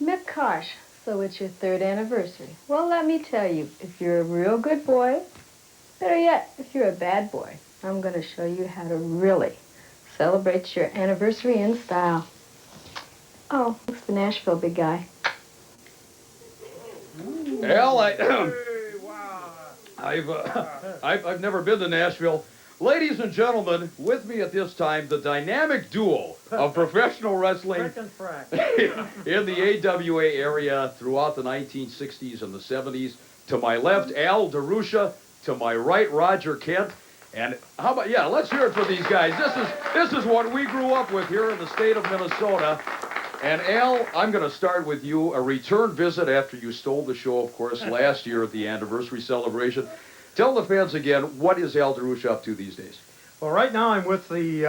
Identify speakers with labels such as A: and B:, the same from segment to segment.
A: Mikosh, so it's your 3rd anniversary. Well, let me tell you, if you're a real good boy, better yet, if you're a bad boy, I'm going to show you how to really celebrate your anniversary in style. Oh, thanks for Nashville, big guy.
B: Al, I've never been to Nashville. Ladies and gentlemen, with me at this time, the dynamic duo of professional wrestling in the AWA area throughout the 1960s and the 70s. To my left, Al DeRusha. To my right, Roger Kent. And how about, yeah, let's hear it for these guys. This is what we grew up with here in the state of Minnesota. And Al, I'm going to start with you. A return visit after you stole the show, of course, last year at the anniversary celebration. Tell the fans again, what is Al DeRusha up to these days?
C: Well, right now I'm with the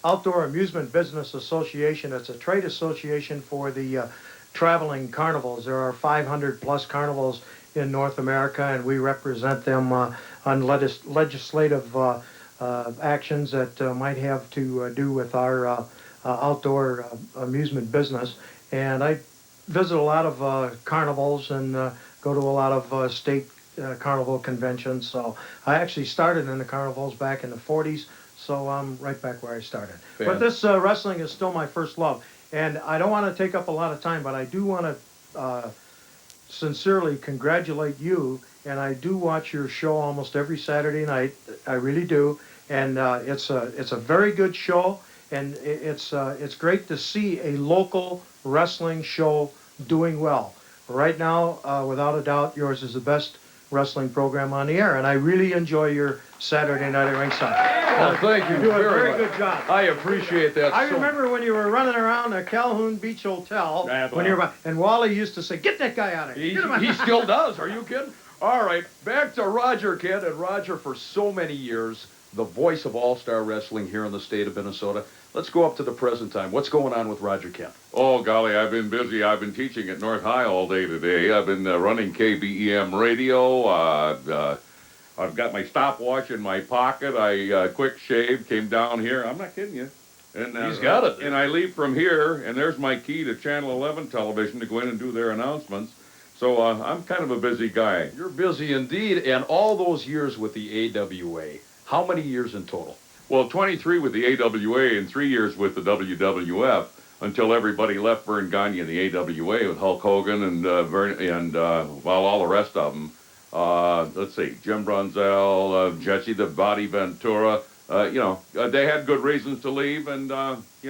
C: Outdoor Amusement Business Association. It's a trade association for the traveling carnivals. There are 500 plus carnivals in North America, and we represent them on legislative actions that might have to do with our outdoor amusement business. And I visit a lot of carnivals and go to a lot of state carnival conventions. So I actually started in the carnivals back in the 40s, so I'm right back where I started. But this wrestling is still my first love. And I don't want to take up a lot of time, but I do want to sincerely congratulate you. And I do watch your show almost every Saturday night. I really do. And it's a very good show. And it's great to see a local wrestling show doing well. Right now, without a doubt, yours is the best wrestling program on the air, and I really enjoy your Saturday night at Ringside.
B: Well, thank you.
C: You do a very
B: much.
C: good job.
B: I appreciate that.
C: I remember when you were running around the Calhoun Beach Hotel, and Wally used to say, "Get that guy out of here."
B: He still does. Are you kidding? All right, back to Roger Kent. And Roger, for so many years, the voice of all-star wrestling here in the state of Minnesota. Let's go up to the present time. What's going on with Roger Kent?
D: Oh, golly, I've been busy. I've been teaching at North High all day today. I've been running KBEM radio. I've got my stopwatch in my pocket. I quick shaved, came down here. I'm not kidding you. And
B: he's got it.
D: And I leave from here, and there's my key to Channel 11 television to go in and do their announcements. So I'm kind of a busy guy.
B: You're busy indeed. And all those years with the AWA, how many years in total?
D: Well, 23 with the AWA and 3 years with the WWF until everybody left Vern Gagne in the AWA with Hulk Hogan and all the rest of them. Let's see, Jim Brunzell, Jesse the Body Ventura. They had good reasons to leave, and he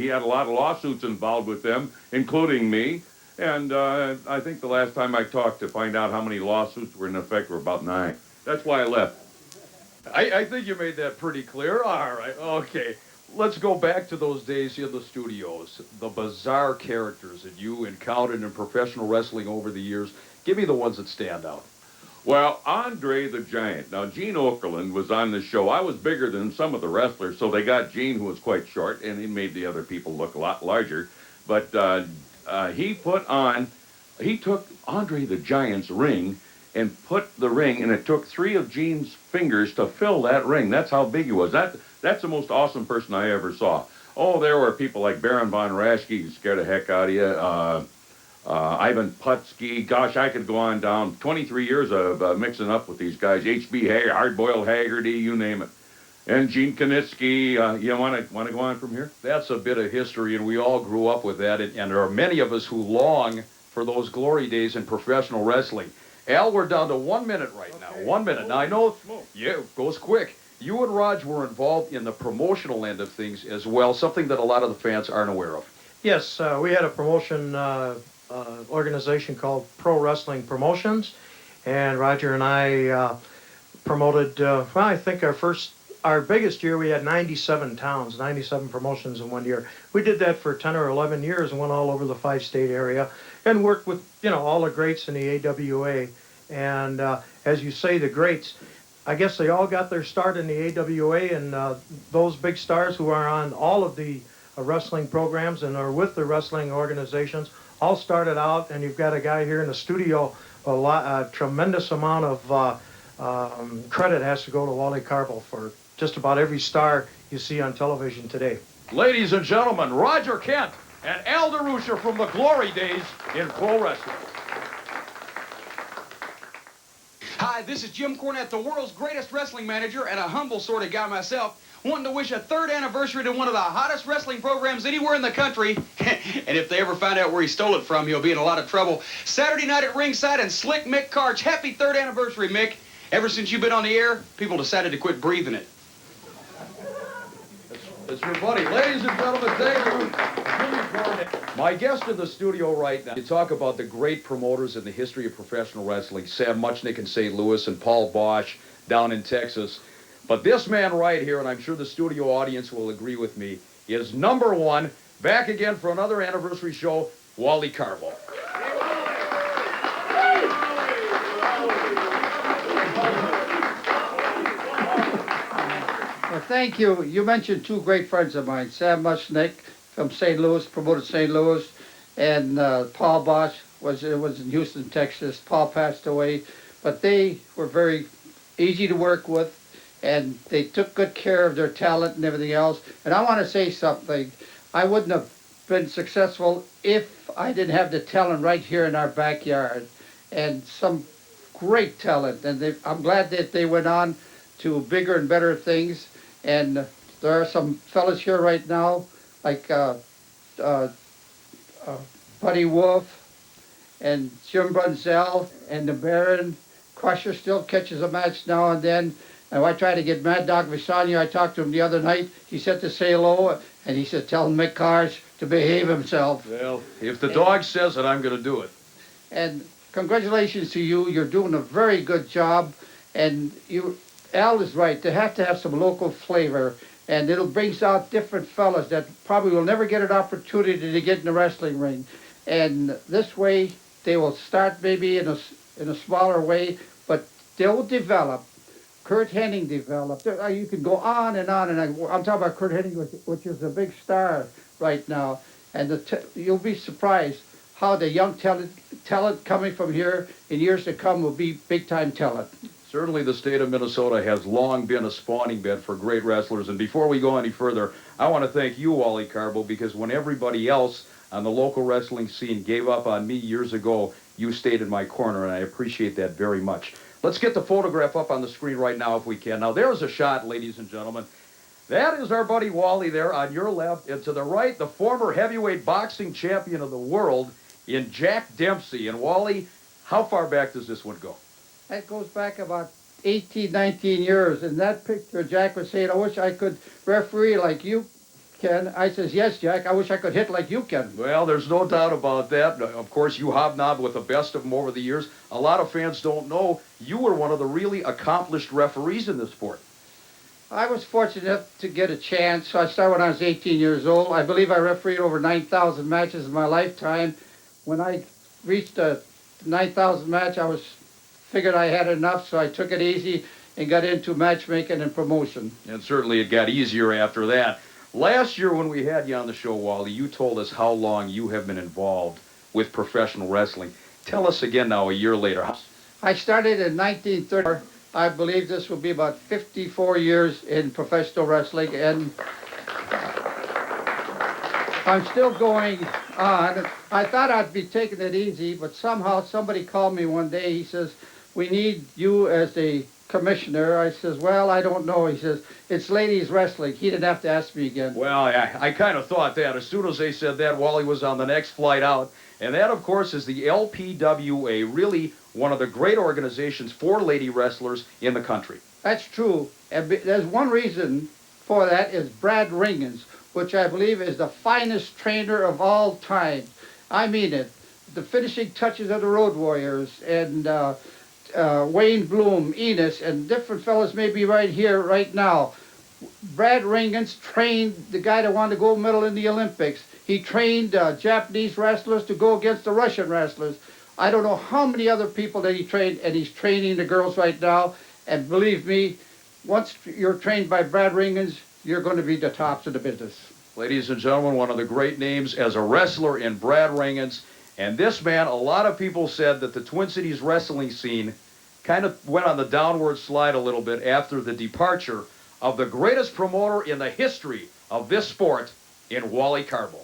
D: had a lot of lawsuits involved with them, including me. And I think the last time I talked to find out how many lawsuits were in effect were about 9. That's why I left.
B: I think you made that pretty clear. All right, okay. Let's go back to those days in the studios. The bizarre characters that you encountered in professional wrestling over the years. Give me the ones that stand out.
D: Well, Andre the Giant. Now, Gene Okerlund was on the show. I was bigger than some of the wrestlers, so they got Gene, who was quite short, and he made the other people look a lot larger. But he took Andre the Giant's ring and put the ring, and it took 3 of Gene's fingers to fill that ring. That's how big he was. That's the most awesome person I ever saw. Oh, there were people like Baron von Raschke who scared the heck out of you. Ivan Putski. Gosh, I could go on down. 23 years of mixing up with these guys. H.B. Hardboiled Haggerty, you name it. And Gene Knitsky. You want to go on from here?
B: That's a bit of history, and we all grew up with that. And there are many of us who long for those glory days in professional wrestling. Al, we're down to 1 minute right now. 1 minute. Now, I know, yeah, it goes quick. You and Raj were involved in the promotional end of things as well, something that a lot of the fans aren't aware of.
C: Yes, we had a promotion organization called Pro Wrestling Promotions, and Roger and I promoted, I think our biggest year we had 97 towns, 97 promotions in 1 year. We did that for 10 or 11 years and went all over the 5-state area and worked with, all the greats in the AWA. And as you say, the greats, I guess they all got their start in the AWA, and those big stars who are on all of the wrestling programs and are with the wrestling organizations all started out, and you've got a guy here in the studio, a tremendous amount of credit has to go to Wally Carville for just about every star you see on television today.
B: Ladies and gentlemen, Roger Kent. and Al DeRusha from the glory days in pro wrestling.
E: Hi, this is Jim Cornette, the world's greatest wrestling manager and a humble sort of guy myself, wanting to wish a 3rd anniversary to one of the hottest wrestling programs anywhere in the country. And if they ever find out where he stole it from, he'll be in a lot of trouble. Saturday night at Ringside and Slick Mick Karch. Happy 3rd anniversary, Mick. Ever since you've been on the air, people decided to quit breathing it.
B: It's your buddy. Ladies and gentlemen, thank you, Jimmy Cornette. My guest in the studio right now, you talk about the great promoters in the history of professional wrestling, Sam Muchnick in St. Louis and Paul Bosch down in Texas. But this man right here, and I'm sure the studio audience will agree with me, is #1, back again for another anniversary show, Wally Karbo.
F: Well, thank you. You mentioned 2 great friends of mine, Sam Muchnick from St. Louis, promoted St. Louis, and Paul Bosch was in Houston, Texas. Paul passed away, but they were very easy to work with, and they took good care of their talent and everything else. And I want to say something. I wouldn't have been successful if I didn't have the talent right here in our backyard, and some great talent. And I'm glad that they went on to bigger and better things. And there are some fellas here right now, like Buddy Wolf and Jim Brunzell and the Baron. Crusher still catches a match now and then. And I try to get Mad Dog Visanya. I talked to him the other night. He said to say hello, and he said, tell Mick Karch to behave himself.
B: Well, if the dog says it, I'm going to do it.
F: And congratulations to you. You're doing a very good job. And Al is right. They have to have some local flavor. And it'll brings out different fellas that probably will never get an opportunity to get in the wrestling ring. And this way, they will start maybe in a smaller way, but they'll develop. Kurt Hennig developed. You can go on and on, and I'm talking about Kurt Hennig, which is a big star right now. And you'll be surprised how the young talent coming from here in years to come will be big-time talent.
B: Certainly the state of Minnesota has long been a spawning bed for great wrestlers. And before we go any further, I want to thank you, Wally Karbo, because when everybody else on the local wrestling scene gave up on me years ago, you stayed in my corner, and I appreciate that very much. Let's get the photograph up on the screen right now if we can. Now, there's a shot, ladies and gentlemen. That is our buddy Wally there on your left. And to the right, the former heavyweight boxing champion of the world in Jack Dempsey. And Wally, how far back does this one go?
F: That goes back about 18, 19 years. In that picture, Jack was saying, I wish I could referee like you can. I says, yes, Jack, I wish I could hit like you can.
B: Well, there's no doubt about that. Of course, you hobnobbed with the best of them over the years. A lot of fans don't know you were one of the really accomplished referees in this sport.
F: I was fortunate to get a chance. I started when I was 18 years old. I believe I refereed over 9,000 matches in my lifetime. When I reached the 9,000 match, I figured I had enough, so I took it easy and got into matchmaking and promotion.
B: And certainly it got easier after that. Last year when we had you on the show, Wally, you told us how long you have been involved with professional wrestling. Tell us again now, a year later.
F: I started in 1930. I believe this will be about 54 years in professional wrestling, and I'm still going on. I thought I'd be taking it easy, but somehow somebody called me one day. He says, we need you as a commissioner. I says, well, I don't know. He says, it's ladies wrestling. He didn't have to ask me again.
B: Well, I kind of thought that. As soon as they said that, Wally was on the next flight out. And that, of course, is the LPWA, really one of the great organizations for lady wrestlers in the country.
F: That's true. And there's one reason for that is Brad Ringens, which I believe is the finest trainer of all time. I mean it. The finishing touches of the Road Warriors and Wayne Bloom, Enos, and different fellas may be right here, right now. Brad Ringens trained the guy that wanted to gold medal in the Olympics. He trained Japanese wrestlers to go against the Russian wrestlers. I don't know how many other people that he trained, and he's training the girls right now. And believe me, once you're trained by Brad Ringens, you're going to be the tops of the business.
B: Ladies and gentlemen, one of the great names as a wrestler in Brad Ringens. And this man, a lot of people said that the Twin Cities wrestling scene kind of went on the downward slide a little bit after the departure of the greatest promoter in the history of this sport in Wally Karbo.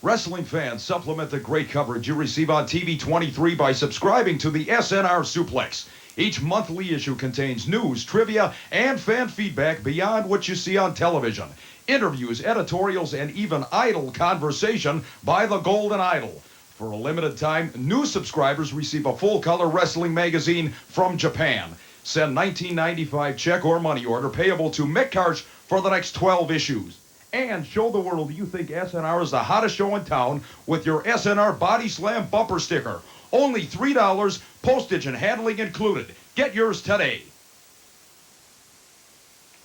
G: Wrestling fans, supplement the great coverage you receive on TV 23 by subscribing to the SNR Suplex. Each monthly issue contains news, trivia, and fan feedback beyond what you see on television. Interviews, editorials, and even idle conversation by the Golden Idol. For a limited time, new subscribers receive a full-color wrestling magazine from Japan. Send $19.95 check or money order payable to Mick Karch for the next 12 issues. And show the world you think SNR is the hottest show in town with your SNR Body Slam bumper sticker. Only $3, postage and handling included. Get yours today.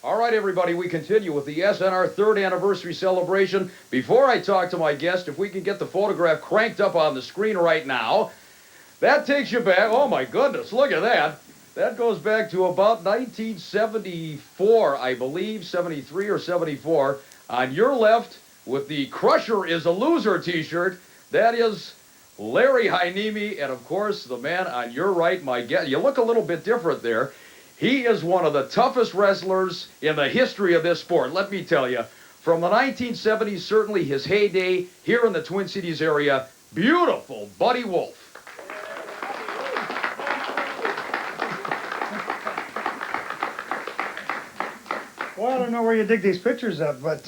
B: All right, everybody, we continue with the SNR 3rd anniversary celebration. Before I talk to my guest, if we can get the photograph cranked up on the screen right now, that takes you back. Oh, my goodness, look at that. That goes back to about 1974, I believe, 73 or 74. On your left, with the Crusher is a Loser t-shirt, that is Larry Hynemi, and of course, the man on your right, my guest. You look a little bit different there. He is one of the toughest wrestlers in the history of this sport, let me tell you. From the 1970s, certainly his heyday here in the Twin Cities area, beautiful Buddy Wolf.
C: Well, I don't know where you dig these pictures up, but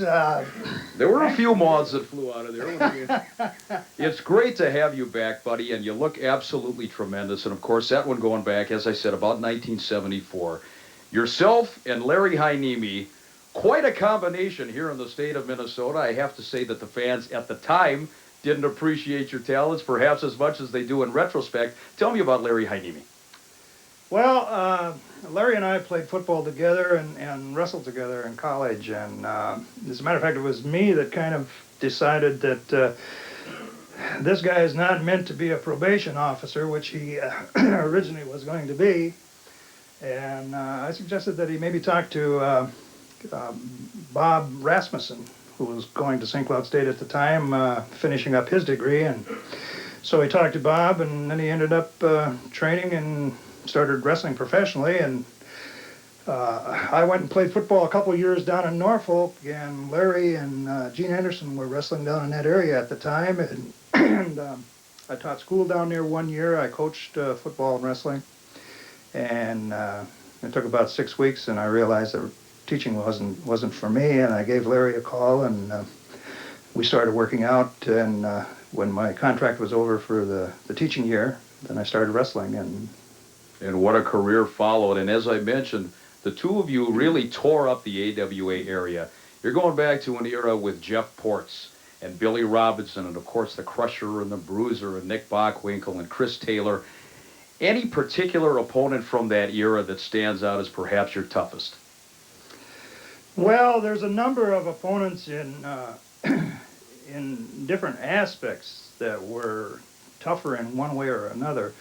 B: There were a few moths that flew out of there. It's great to have you back, buddy, and you look absolutely tremendous. And, of course, that one going back, as I said, about 1974. Yourself and Larry Hynemi, quite a combination here in the state of Minnesota. I have to say that the fans at the time didn't appreciate your talents perhaps as much as they do in retrospect. Tell me about Larry Hynemi.
H: Well, Larry and I played football together and wrestled together in college, and as a matter of fact, it was me that kind of decided that this guy is not meant to be a probation officer, which he originally was going to be, and I suggested that he maybe talk to Bob Rasmussen, who was going to St. Cloud State at the time, finishing up his degree, and so he talked to Bob, and then he ended up training and started wrestling professionally, and I went and played football a couple of years down in Norfolk, and Larry and Gene Anderson were wrestling down in that area at the time, and I taught school down there 1 year. I coached football and wrestling, and it took about 6 weeks, and I realized that teaching wasn't for me, and I gave Larry a call, and we started working out, and when my contract was over for the teaching year, then I started wrestling,
B: And what a career followed. And as I mentioned, the two of you really tore up the AWA area. You're going back to an era with Jeff Ports and Billy Robinson and, of course, the Crusher and the Bruiser and Nick Bockwinkel and Chris Taylor. Any particular opponent from that era that stands out as perhaps your toughest?
H: well, there's a number of opponents in different aspects that were tougher in one way or another.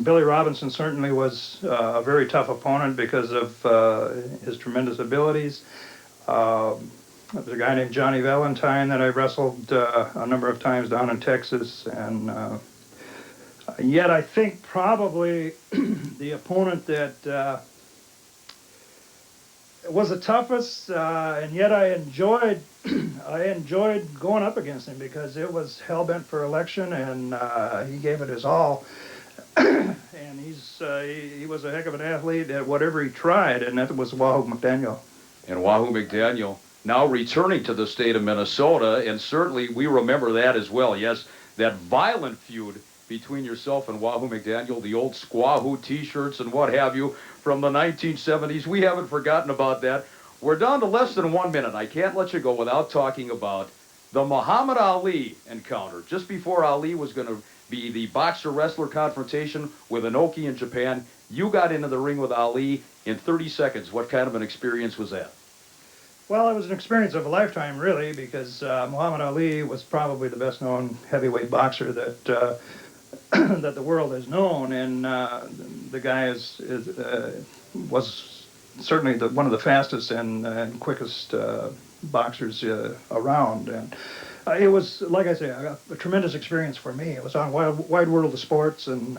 H: Billy Robinson certainly was a very tough opponent because of his tremendous abilities. There's a guy named Johnny Valentine that I wrestled a number of times down in Texas, and yet I think probably the opponent that was the toughest, and yet I enjoyed going up against him because it was hell-bent for election, and he gave it his all. And he was a heck of an athlete at whatever he tried, and that was Wahoo McDaniel.
B: And Wahoo McDaniel now returning to the state of Minnesota, and certainly we remember that as well. Yes, that violent feud between yourself and Wahoo McDaniel, the old Squahoo t-shirts and what have you from the 1970s. We haven't forgotten about that. We're down to less than 1 minute. I can't let you go without talking about the Muhammad Ali encounter. Just before Ali was going to be the boxer-wrestler confrontation with Inoki in Japan, you got into the ring with Ali in 30 seconds. What kind of an experience was that?
H: Well, it was an experience of a lifetime, really, because Muhammad Ali was probably the best-known heavyweight boxer that that the world has known, and the guy was certainly one of the fastest and quickest boxers around. And it was, like I say, a tremendous experience for me. It was on Wide World of Sports, and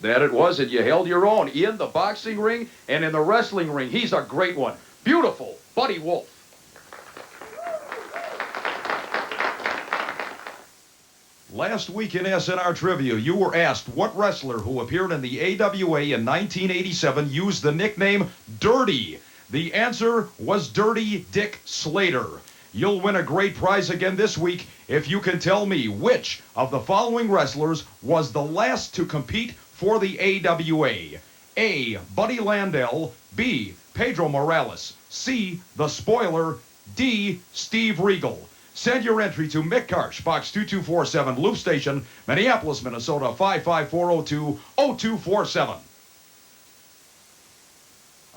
B: that it was, and you held your own in the boxing ring and in the wrestling ring. He's a great one. Beautiful Buddy Wolf.
G: Last week in SNR Trivia, you were asked what wrestler who appeared in the AWA in 1987 used the nickname Dirty. The answer was Dirty Dick Slater. You'll win a great prize again this week if you can tell me which of the following wrestlers was the last to compete for the AWA. A. Buddy Landel. B. Pedro Morales. C. The Spoiler. D. Steve Regal. Send your entry to Mick Karsh, Box 2247, Loop Station, Minneapolis, Minnesota 55402 0247.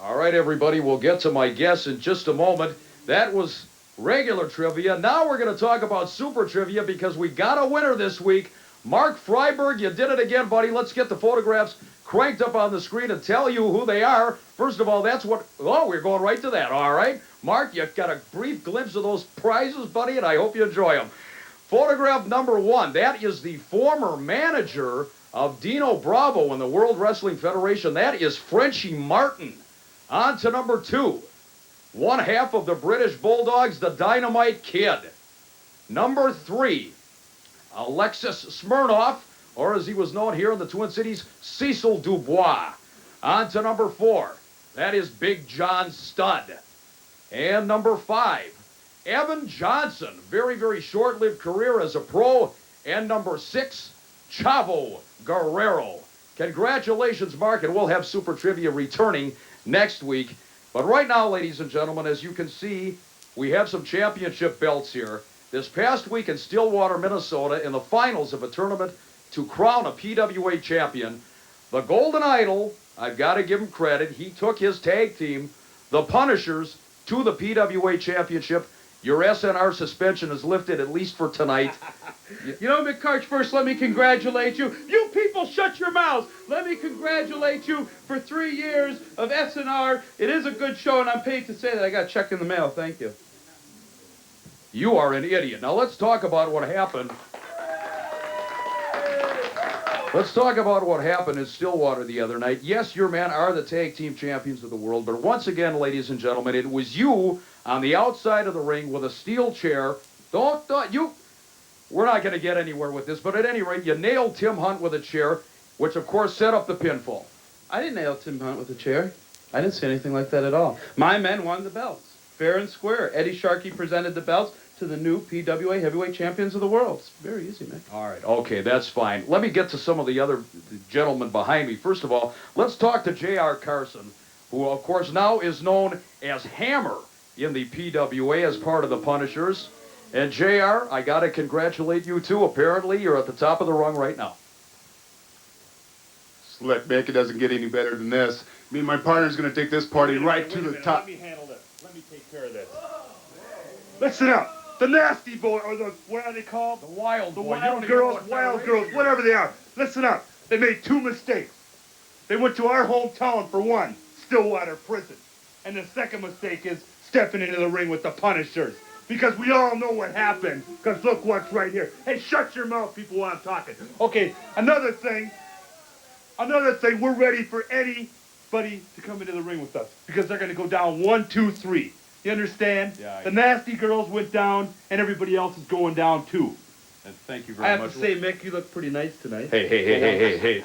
B: All right, everybody, we'll get to my guess in just a moment. That was regular trivia. Now we're going to talk about super trivia because we got a winner this week. Mark Freiberg, you did it again, buddy. Let's get the photographs cranked up on the screen and tell you who they are. First of all, that's what... Oh, we're going right to that. All right. Mark, you got a brief glimpse of those prizes, buddy, and I hope you enjoy them. Photograph number 1, that is the former manager of Dino Bravo in the World Wrestling Federation. That is Frenchie Martin. On to number 2, one half of the British Bulldogs, the Dynamite Kid. Number 3, Alexis Smirnoff, or as he was known here in the Twin Cities, Cecil Dubois. On to number 4, that is Big John Studd. And number 5, Evan Johnson, very, very short-lived career as a pro. And number 6, Chavo Guerrero. Congratulations, Mark, and we'll have Super Trivia returning next week. But right now, ladies and gentlemen, as you can see, we have some championship belts here. This past week in Stillwater, Minnesota, in the finals of a tournament to crown a PWA champion, the Golden Idol, I've got to give him credit, he took his tag team, the Punishers, to the PWA championship. Your SNR suspension is lifted, at least for tonight.
I: You know, Mick Karch, first let me congratulate you. You people shut your mouths. Let me congratulate you for 3 years of SNR. It is a good show, and I'm paid to say that. I got a check in the mail. Thank you.
B: You are an idiot. Now let's talk about what happened. Let's talk about what happened in Stillwater the other night. Yes, your men are the tag team champions of the world, but once again, ladies and gentlemen, it was you on the outside of the ring with a steel chair. We're not going to get anywhere with this, but at any rate, you nailed Tim Hunt with a chair, which of course set up the pinfall.
I: I didn't nail Tim Hunt with a chair. I didn't say anything like that at all. My men won the belts, fair and square. Eddie Sharkey presented the belts to the new PWA heavyweight champions of the world. It's very easy, man.
B: All right, okay, that's fine. Let me get to some of the other gentlemen behind me. First of all, let's talk to J.R. Carson, who, of course, now is known as Hammer in the PWA as part of the Punishers. And, J.R., I got to congratulate you, too. Apparently, you're at the top of the rung right now.
J: Slick Mick, it doesn't get any better than this. Me and my partner's going to take this party right to the top.
K: Let me handle this. Let me take care of this. Listen up. The Nasty Boy, or the, what are they called?
B: The Wild
K: The
B: Boy.
K: Wild Girls, Wild Girls, whatever they are. Listen up. They made 2 mistakes. They went to our hometown for one, Stillwater Prison. And the second mistake is stepping into the ring with the Punishers. Because we all know what happened. Because look what's right here. Hey, shut your mouth, people, while I'm talking. Okay, another thing, we're ready for anybody to come into the ring with us. Because they're going to go down 1, 2, 3. You understand?
B: Yeah,
K: The Nasty Girls went down, and everybody else is going down, too.
B: And thank you
I: I
B: very
I: have
B: much.
I: to say, Mick, you look pretty nice tonight.
B: Hey.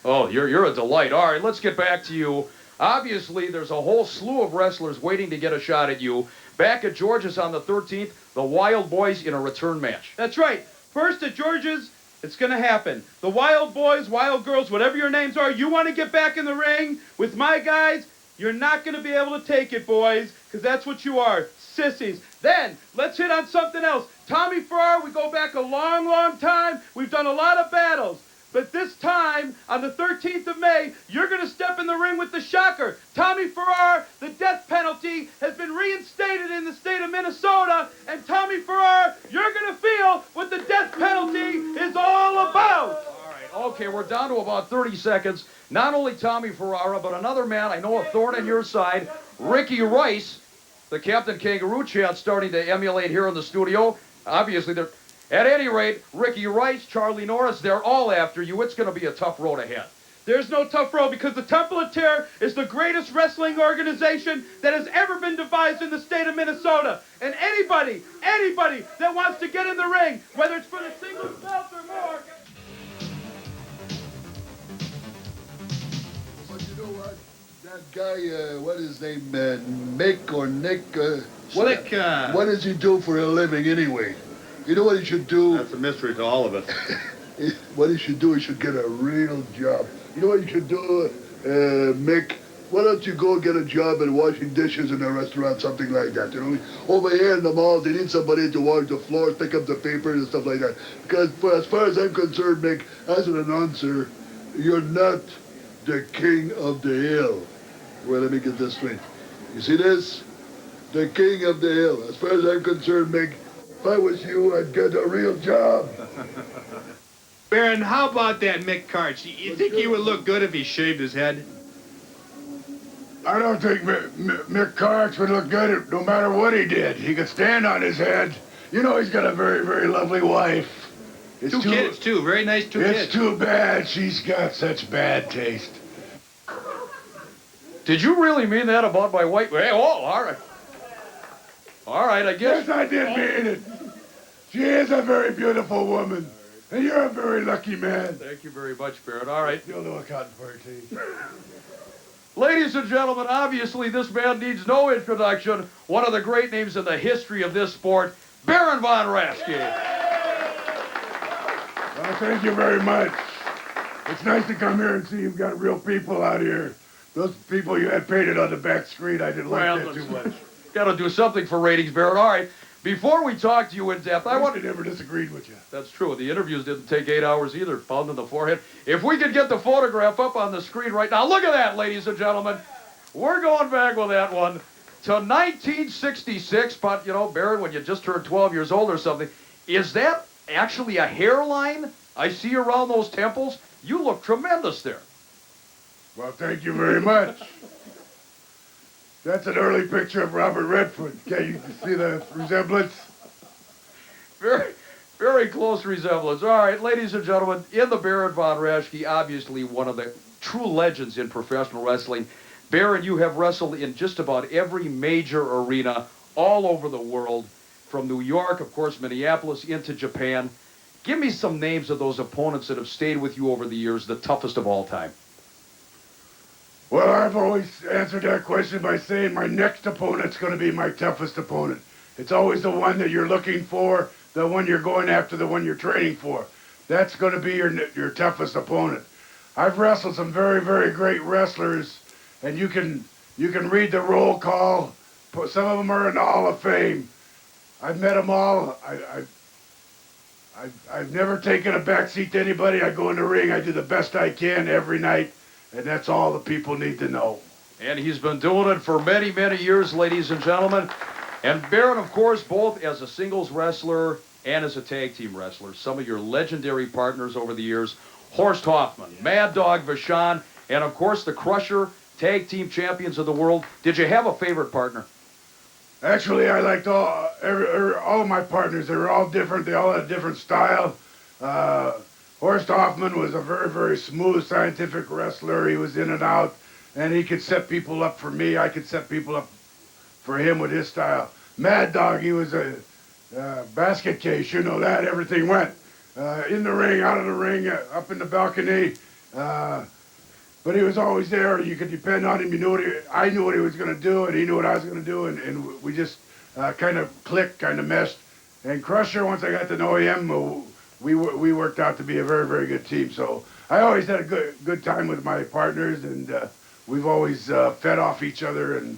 B: Oh, you're a delight. All right, let's get back to you. Obviously, there's a whole slew of wrestlers waiting to get a shot at you. Back at George's on the 13th, the Wild Boys in a return match.
I: That's right. First at George's, it's going to happen. The Wild Boys, Wild Girls, whatever your names are, you want to get back in the ring with my guys, you're not going to be able to take it, boys, because that's what you are, sissies. Then, let's hit on something else. Tommy Farrar, we go back a long, long time. We've done a lot of battles. But this time, on the 13th of May, you're going to step in the ring with the Shocker. Tommy Farrar, the death penalty has been reinstated in the state of Minnesota. And Tommy Farrar, you're going to feel what the death penalty is all about.
B: All right, okay, we're down to about 30 seconds. Not only Tommy Ferrara, but another man, I know a thorn in your side, Ricky Rice, the Captain Kangaroo chant starting to emulate here in the studio. Obviously, they're... At any rate, Ricky Rice, Charlie Norris, they're all after you. It's going to be a tough road ahead.
I: There's no tough road because the Temple of Terror is the greatest wrestling organization that has ever been devised in the state of Minnesota. And anybody that wants to get in the ring, whether it's for the singles belt or more.
L: But you know what? That guy, what is his name, Mick or Nick?
K: Slick.
L: What does he do for a living anyway? You know what he should do?
K: That's a mystery to all of us.
L: What he should do, he should get a real job. You know what you should do, Mick? Why don't you go get a job at washing dishes in a restaurant, something like that, you know? Over here in the mall, they need somebody to wash the floors, pick up the paper and stuff like that. Because as far as I'm concerned, Mick, as an announcer, you're not the king of the hill. Well, let me get this straight. You see this? The king of the hill. As far as I'm concerned, Mick, if I was you, I'd get a real job.
K: Baron, how about that Mick Karch? You think he would look good if he shaved his head?
L: I don't think Mick Karch would look good no matter what he did. He could stand on his head. You know he's got a very, very lovely wife.
K: Two kids, too. Very nice kids.
L: It's too bad she's got such bad taste.
B: Did you really mean that about my wife? Hey, oh, all right. All right, I guess.
L: Yes, I did mean it. She is a very beautiful woman. And you're a very lucky man.
B: Thank you very much, Barrett. All right.
L: You'll know a cotton for your teeth.
B: Ladies and gentlemen, obviously this man needs no introduction. One of the great names in the history of this sport, Baron von Raschke.
L: Well, thank you very much. It's nice to come here and see you've got real people out here. Those people you had painted on the back screen, I didn't like that too much.
B: Got to do something for ratings, Barrett. All right. Before we talk to you in depth, I
L: never disagreed with you.
B: That's true. The interviews didn't take 8 hours either. Pound in the forehead. If we could get the photograph up on the screen right now, look at that, ladies and gentlemen. We're going back with that one to 1966. But you know, Barrett, when you just turned 12 years old or something, is that actually a hairline I see around those temples? You look tremendous there.
L: Well, thank you very much. That's an early picture of Robert Redford. Can you see the resemblance?
B: Very, very close resemblance. All right, ladies and gentlemen, in the Baron von Raschke, obviously one of the true legends in professional wrestling. Baron, you have wrestled in just about every major arena all over the world, from New York, of course, Minneapolis, into Japan. Give me some names of those opponents that have stayed with you over the years, the toughest of all time.
L: Well, I've always answered that question by saying my next opponent's going to be my toughest opponent. It's always the one that you're looking for, the one you're going after, the one you're training for. That's going to be your toughest opponent. I've wrestled some very, very great wrestlers, and you can read the roll call. Some of them are in the Hall of Fame. I've met them all. I've never taken a backseat to anybody. I go in the ring. I do the best I can every night. And that's all the people need to know.
B: And he's been doing it for many, many years, ladies and gentlemen. And Baron, of course, both as a singles wrestler and as a tag team wrestler. Some of your legendary partners over the years, Horst Hoffman, Mad Dog Vachon, and of course the Crusher, tag team champions of the world. Did you have a favorite partner?
L: Actually, I liked all of my partners. They were all different. They all had a different style. Horst Hoffman was a very, very smooth, scientific wrestler. He was in and out, and he could set people up for me. I could set people up for him with his style. Mad Dog, he was a basket case, you know that. Everything went. In the ring, out of the ring, up in the balcony. But he was always there. You could depend on him. You knew I knew what he was going to do, and he knew what I was going to do, and we just kind of clicked, kind of meshed. And Crusher, once I got to know him, we worked out to be a very, very good team. So I always had a good time with my partners, and we've always fed off each other, and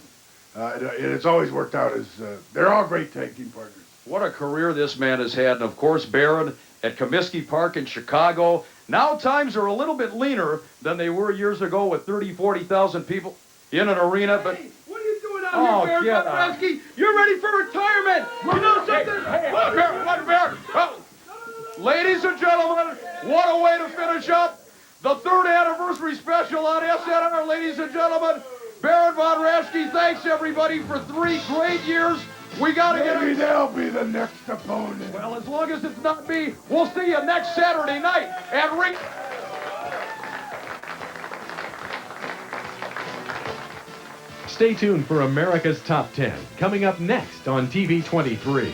L: it's always worked out as they're all great tag team partners.
B: What a career this man has had. And of course, Baron at Comiskey Park in Chicago. Now times are a little bit leaner than they were years ago with 30, 40,000 people in an arena. But
I: Hey, what are you doing out here, Baron von Raschke? You're ready for retirement. You know something?
B: Baron. Oh. Ladies and gentlemen, what a way to finish up the 3rd anniversary special on SNR. Ladies and gentlemen, Baron von Raschke, thanks everybody for 3 great years. We got to get...
L: Maybe they'll be the next opponent.
B: Well, as long as it's not me, we'll see you next Saturday night at
M: Stay tuned for America's Top 10, coming up next on TV 23.